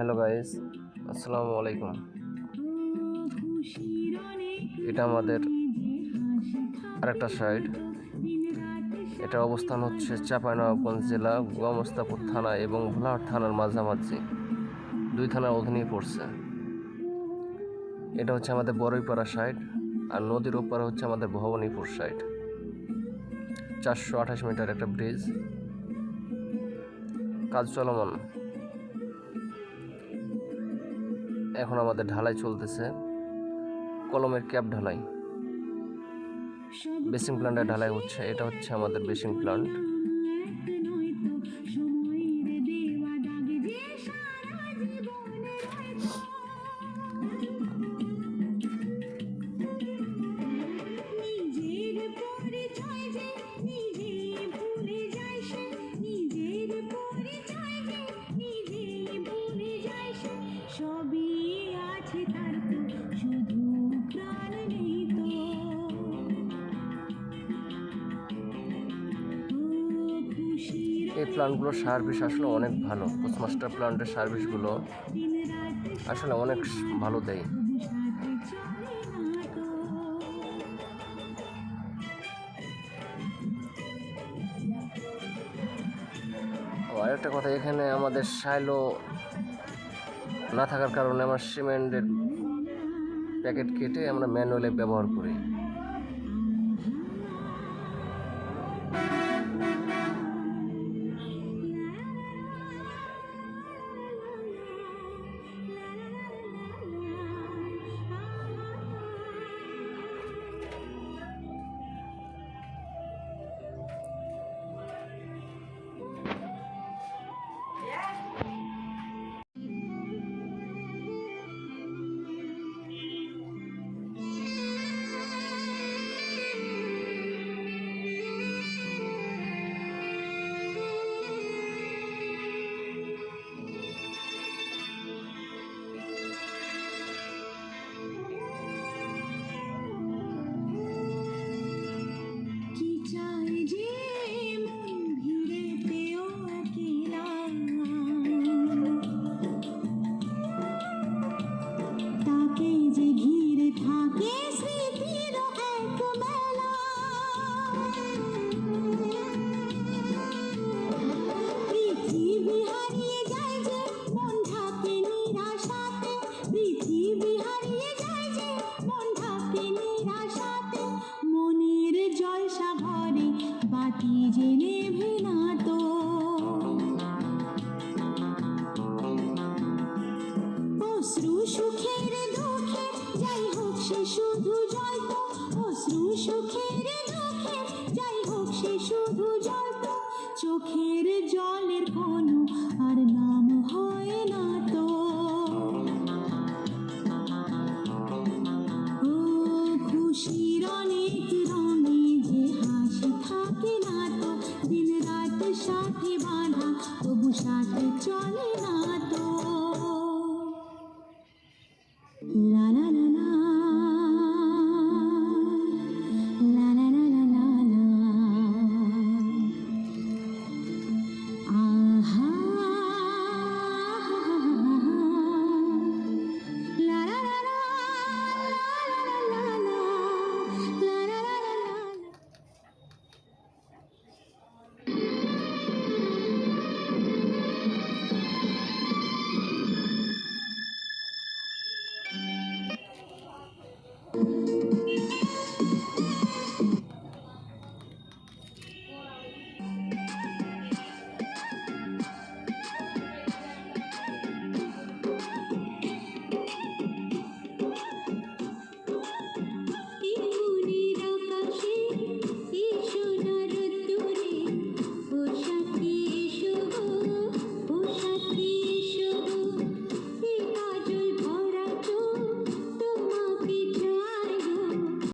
Hello guys, আসসালামু আলাইকুম। এটা আমাদের আরেকটা সাইড। এটা অবস্থান হচ্ছে চাঁপাইনবাবগঞ্জ জেলা, গোয়ামস্তাপুর থানা এবং ভোলাহাট থানার মাঝামাঝি, দুই থানার অধীনেই পড়ছে। এটা হচ্ছে আমাদের বড়ইপাড়া সাইড, আর নদীর ওপারে হচ্ছে আমাদের ভবানীপুর সাইড। 428 মিটার একটা ব্রিজ, কাজ চলমান। এখন আমাদের ঢালাই চলতেছে, কলমের ক্যাপ ঢালাই, বেসিং প্ল্যান্টের ঢালাই হচ্ছে। এটা হচ্ছে আমাদের বেসিং প্ল্যান্ট। এই প্ল্যান্টগুলোর সার্ভিস আসলে অনেক ভালো। পোস্টমাস্টার প্ল্যান্টের সার্ভিসগুলো আসলে অনেক ভালো দেয়। আরেকটা কথা, এখানে আমাদের সাইলো না থাকার কারণে আমরা সিমেন্টের প্যাকেট কেটে আমরা ম্যানুয়ালি ব্যবহার করি। সুখের দুঃখে যাই হোক সে শুধু জয় তো, অশ্রু সুখের দুঃখে যাই হোক সে শুধু জয় তো, চোখের জলের কোনো আর নাম হয় না তো। ও খুশির অনেক রঙে যে হাসি থাকে না তো, দিন রাত সাথে বাঁধা তবু সাথে চলে না তো।